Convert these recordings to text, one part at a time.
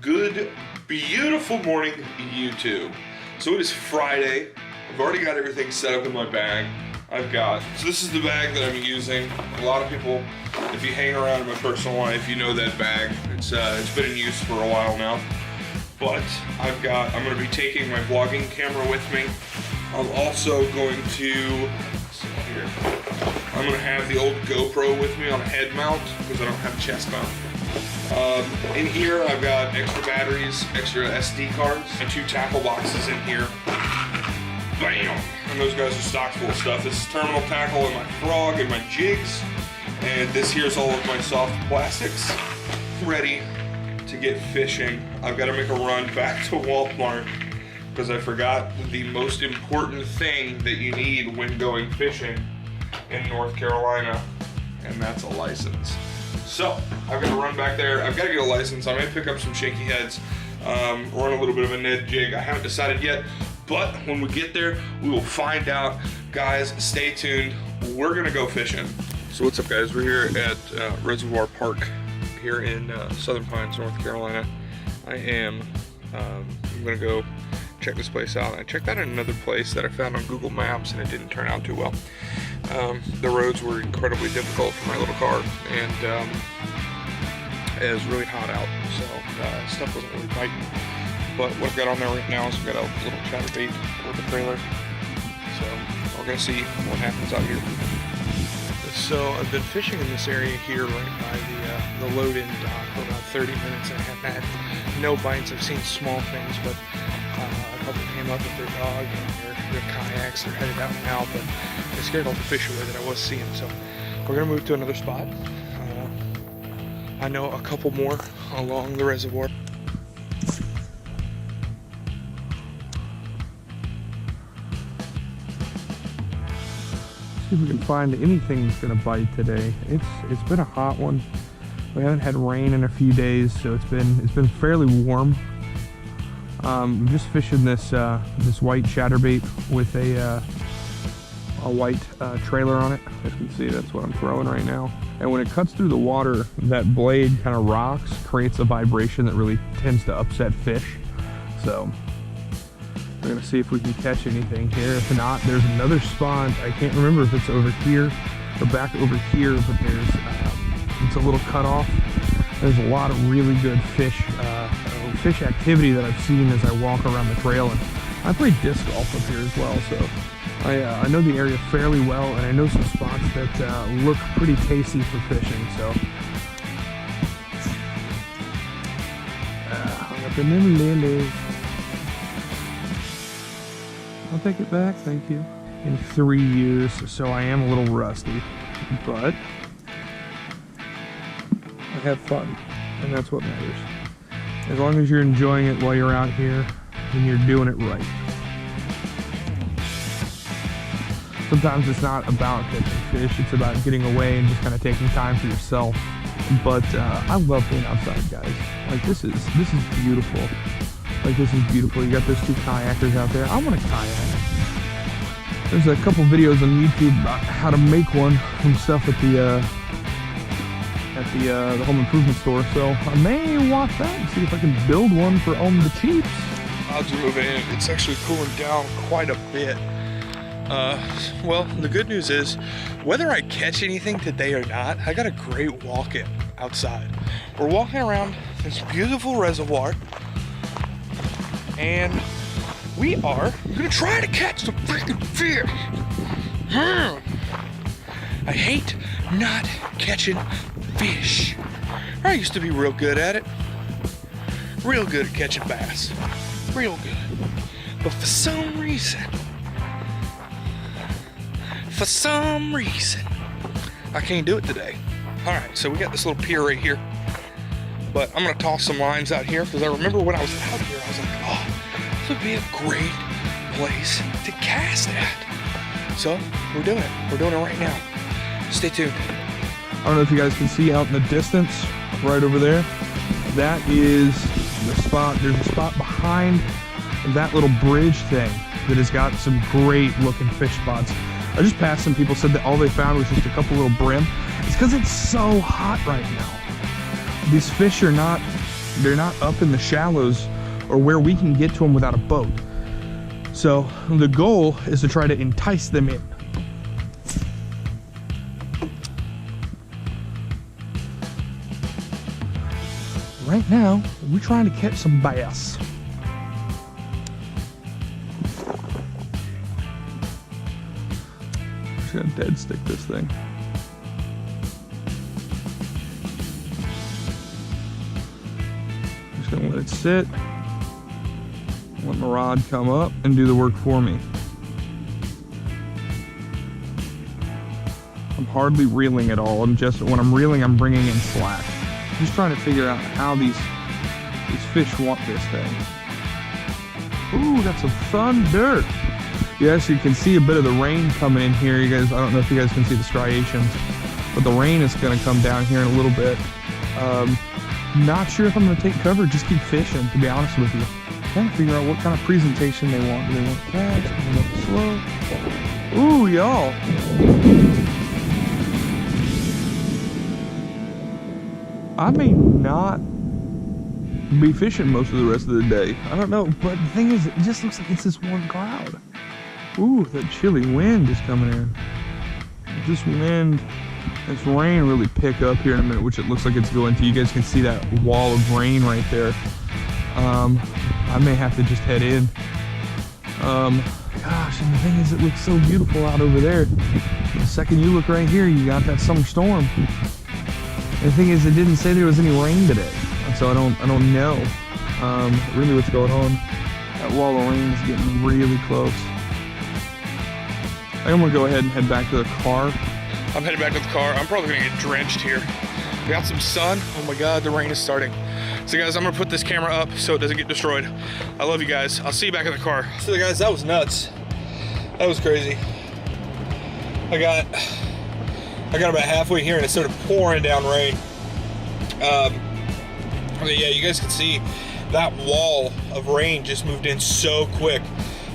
Good, beautiful morning, YouTube. So it is Friday. I've already got everything set up in my bag. So this is the bag that I'm using. A lot of people, if you hang around in my personal life, you know that bag. It's been in use for a while now. But I'm gonna be taking my vlogging camera with me. I'm also going to, I'm gonna have the old GoPro with me on a head mount because I don't have a chest mount. In here, I've got extra batteries, extra SD cards, and 2 tackle boxes in here. Bam! And those guys are stocked full of stuff. This is terminal tackle and my frog and my jigs. And this here's all of my soft plastics. Ready to get fishing. I've got to make a run back to Walmart because I forgot the most important thing that you need when going fishing in North Carolina, and that's a license. So I've got to run back there. I've got to get a license. I may pick up some shaky heads, run a little bit of a Ned jig. I haven't decided yet, but when we get there, we will find out. Guys, stay tuned. We're gonna go fishing. So what's up, guys? We're here at Reservoir Park here in Southern Pines, North Carolina. I'm gonna go check this place out. I checked out another place that I found on Google Maps and it didn't turn out too well. The roads were incredibly difficult for my little car, and it was really hot out, so stuff wasn't really biting. But what I've got on there right now is I've got a little chatterbait with a trailer, so we're gonna see what happens out here. So I've been fishing in this area here right by the load-in dock for about 30 minutes, and I have had no bites. I've seen small things, but a couple came up with their dog and their kayaks. They're headed out now, but they scared all the fish away that I was seeing. So we're gonna move to another spot. I know a couple more along the reservoir. See if we can find anything that's gonna bite today. It's been a hot one. We haven't had rain in a few days, so it's been fairly warm. I'm just fishing this white chatterbait with a white trailer on it. As you can see, that's what I'm throwing right now. And when it cuts through the water, that blade kind of rocks, creates a vibration that really tends to upset fish. So we're gonna see if we can catch anything here. If not, there's another spot. I can't remember if it's over here or back over here, but it's a little cut off. There's a lot of really good fish activity that I've seen as I walk around the trail, and I play disc golf up here as well, so I know the area fairly well, and I know some spots that look pretty tasty for fishing. So hung up in them lilies. I'll take it back, thank you. In 3 years, so I am a little rusty, but I have fun, and that's what matters. As long as you're enjoying it while you're out here, then you're doing it right. Sometimes it's not about catching fish, it's about getting away and just kind of taking time for yourself. But I love being outside, guys. Like, this is beautiful. Like, this is beautiful. You got those 2 kayakers out there. I want a kayak. There's a couple videos on YouTube about how to make one from stuff at the home improvement store, so I may watch that and see if I can build one for on the cheaps. Clouds are moving in. It's actually cooling down quite a bit. Well, the good news is, whether I catch anything today or not, I got a great walk-in outside. We're walking around this beautiful reservoir, and we are gonna try to catch some freaking fish. I hate not catching fish. I used to be real good at it. Real good at catching bass. Real good. But for some reason, I can't do it today. Alright, so we got this little pier right here. But I'm gonna toss some lines out here because I remember when I was out here, I was like, oh, this would be a great place to cast at. So we're doing it. We're doing it right now. Stay tuned. I don't know if you guys can see out in the distance, right over there. That is the spot. There's a spot behind that little bridge thing that has got some great looking fish spots. I just passed some people, said that all they found was just a couple little brim. It's because it's so hot right now. These fish are not They're not up in the shallows or where we can get to them without a boat. So the goal is to try to entice them in. Right now, we're trying to catch some bass. Just gonna dead stick this thing. Just gonna let it sit. Let my rod come up and do the work for me. I'm hardly reeling at all. When I'm reeling, I'm bringing in slack. Just trying to figure out how these fish want this thing. Ooh, that's some thunder. Yes, you can see a bit of the rain coming in here. You guys, I don't know if you guys can see the striations, but the rain is going to come down here in a little bit. Not sure if I'm going to take cover. Just keep fishing, to be honest with you. Trying to figure out what kind of presentation they want. Do they want fast? Do they want slow? Ooh, y'all. I may not be fishing most of the rest of the day. I don't know, but the thing is, it just looks like it's this one cloud. Ooh, that chilly wind is coming in. If this wind, this rain really pick up here in a minute, which it looks like it's going to. You guys can see that wall of rain right there. I may have to just head in. Gosh, and the thing is, it looks so beautiful out over there. The second you look right here, you got that summer storm. The thing is, it didn't say there was any rain today, so I don't know really what's going on. That wall of rain is getting really close. I'm gonna go ahead and head back to the car. I'm heading back to the car. I'm probably gonna get drenched here. We got some sun. Oh my God, the rain is starting. So guys, I'm gonna put this camera up so it doesn't get destroyed. I love you guys. I'll see you back in the car. So guys, that was nuts. That was crazy. I got about halfway here and it started pouring down rain. Yeah, you guys can see that wall of rain just moved in so quick.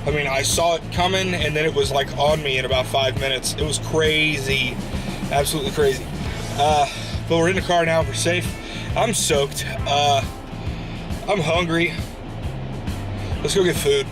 I mean, I saw it coming and then it was like on me in about 5 minutes. It was crazy, absolutely crazy. But we're in the car now, we're safe. I'm soaked, I'm hungry. Let's go get food.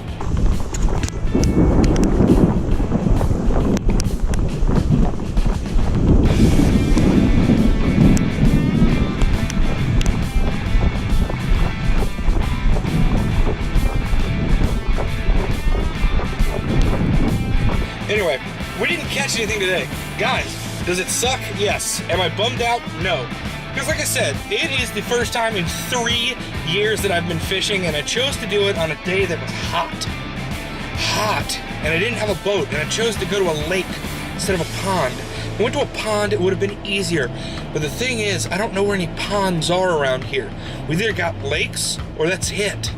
Anyway, we didn't catch anything today. Guys, does it suck? Yes. Am I bummed out? No. Because like I said, it is the first time in 3 years that I've been fishing, and I chose to do it on a day that was hot. Hot. And I didn't have a boat, and I chose to go to a lake instead of a pond. If I went to a pond, it would have been easier. But the thing is, I don't know where any ponds are around here. We either got lakes, or that's it.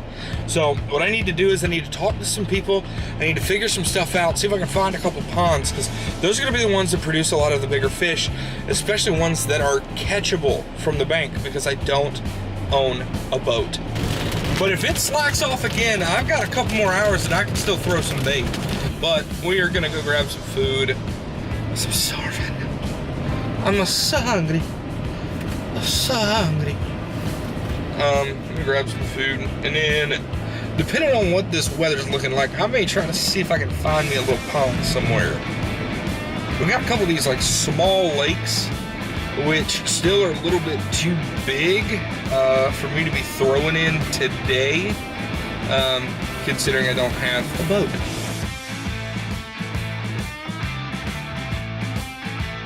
So what I need to do is I need to talk to some people. I need to figure some stuff out, see if I can find a couple ponds, because those are going to be the ones that produce a lot of the bigger fish, especially ones that are catchable from the bank, because I don't own a boat. But if it slacks off again, I've got a couple more hours and I can still throw some bait. But we are going to go grab some food. I'm so starving. I'm so hungry. I'm so hungry. Let me grab some food, and then depending on what this weather's looking like, I may try to see if I can find me a little pond somewhere. We got a couple of these like small lakes, which still are a little bit too big for me to be throwing in today, considering I don't have a boat.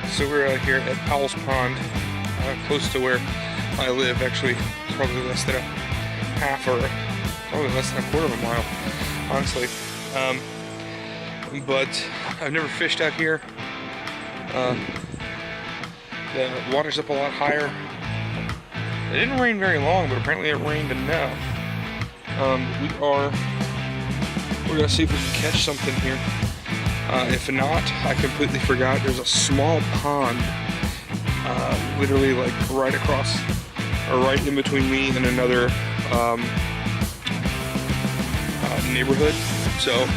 So we're out here at Powell's Pond, close to where I live. Actually, it's probably less than a half or probably less than a quarter of a mile, honestly. But I've never fished out here. The water's up a lot higher. It didn't rain very long, but apparently it rained enough. We're gonna see if we can catch something here. If not, I completely forgot. There's a small pond, literally like right across, or right in between me and another neighborhood. So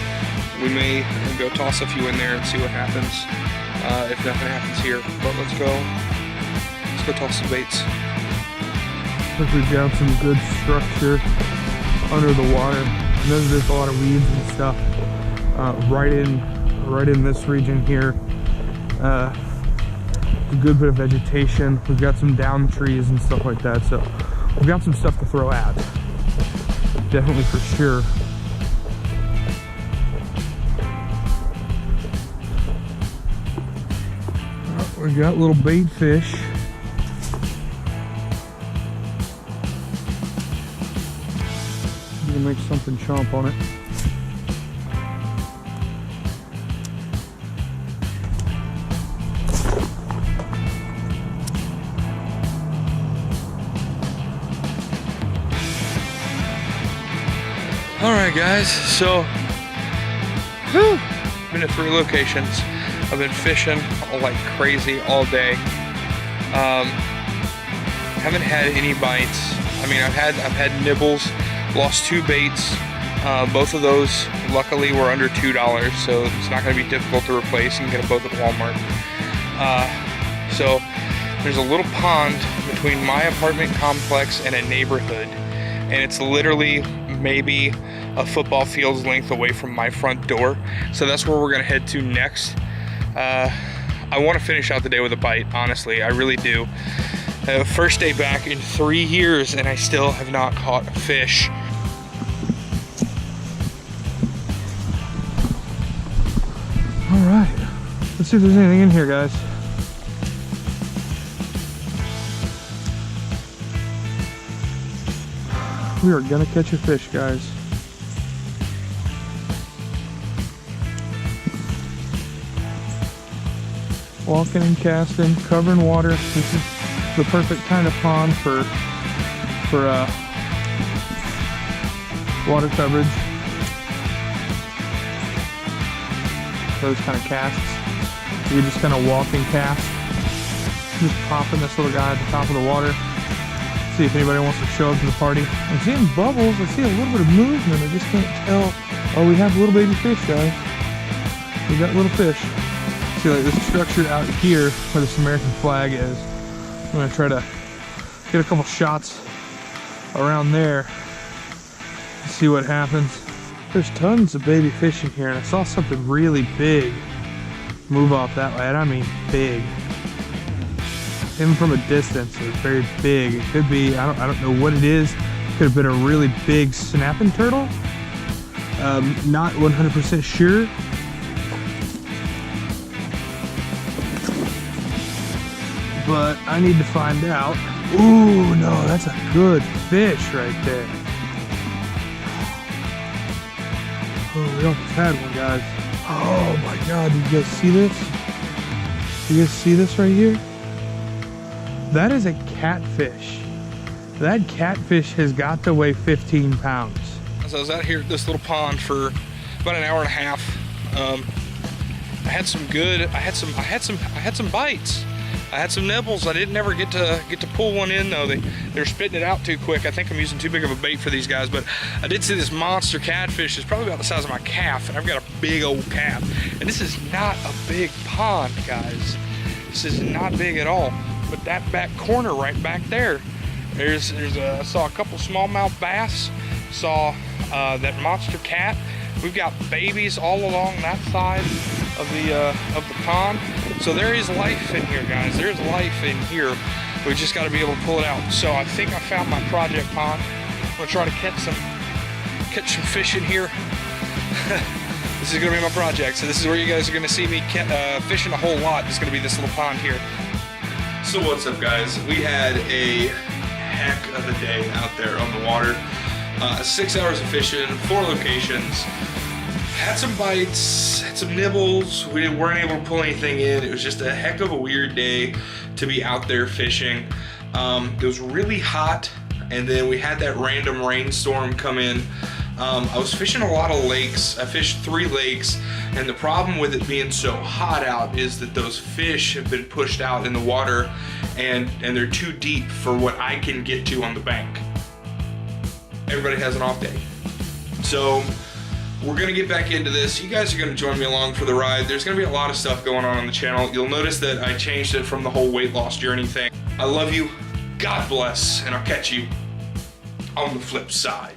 we may go toss a few in there and see what happens. If nothing happens here, but let's go toss some baits. like we've got some good structure under the water. I know there's a lot of weeds and stuff right in this region here. A good bit of vegetation. We've got some down trees and stuff like that, so we've got some stuff to throw at. Definitely for sure. We got little bait fish. I'm gonna make something chomp on it. All right, guys. So, been at 3 locations. I've been fishing like crazy all day. Haven't had any bites. I mean, I've had nibbles. Lost 2 baits. Both of those, luckily, were under $2, so it's not going to be difficult to replace. You can get them both at Walmart. So there's a little pond between my apartment complex and a neighborhood, and it's literally maybe a football field's length away from my front door. So that's where we're going to head to next. I want to finish out the day with a bite, honestly. I really do. First day back in 3 years, and I still have not caught a fish. All right, let's see if there's anything in here, guys. We are gonna catch a fish, guys. Walking and casting, covering water. This is the perfect kind of pond for water coverage. Those kind of casts. You just kind of walk and cast. Just popping this little guy at the top of the water. See if anybody wants to show up to the party. I'm seeing bubbles. I see a little bit of movement. I just can't tell. Oh, we have little baby fish, guys. We got little fish. See, like this structure out here where this American flag is. I'm gonna try to get a couple shots around there and see what happens. There's tons of baby fish in here, and I saw something really big move off that way, and I mean big. Even from a distance, it was very big. It could be, I don't know what it is. Could have been a really big snapping turtle. Not 100% sure. But I need to find out. Ooh, no, that's a good fish right there. Oh, we almost had one, guys. Oh my God, did you guys see this? You guys see this right here? That is a catfish. That catfish has got to weigh 15 pounds. So I was out here at this little pond for about an hour and a half. I had some bites. I had some nibbles. I didn't ever get to pull one in though. They're spitting it out too quick. I think I'm using too big of a bait for these guys, but I did see this monster catfish. It's probably about the size of my calf, and I've got a big old calf. And this is not a big pond, guys. This is not big at all. But that back corner right back there, I saw a couple smallmouth bass, saw that monster cat. We've got babies all along that side of the pond. So there is life in here, guys. There's life in here. We just got to be able to pull it out. So I think I found my project pond. I'm gonna try to catch some fish in here. This is gonna be my project. So this is where you guys are gonna see me fishing a whole lot. It's gonna be this little pond here. So what's up, guys? We had a heck of a day out there on the water. 6 hours of fishing, 4 locations. Had some bites, had some nibbles. We weren't able to pull anything in. It was just a heck of a weird day to be out there fishing. It was really hot, and then we had that random rainstorm come in. I was fishing a lot of lakes. I fished 3 lakes, and the problem with it being so hot out is that those fish have been pushed out in the water, and they're too deep for what I can get to on the bank. Everybody has an off day. So we're gonna get back into this. You guys are gonna join me along for the ride. There's gonna be a lot of stuff going on the channel. You'll notice that I changed it from the whole weight loss journey thing. I love you. God bless, and I'll catch you on the flip side.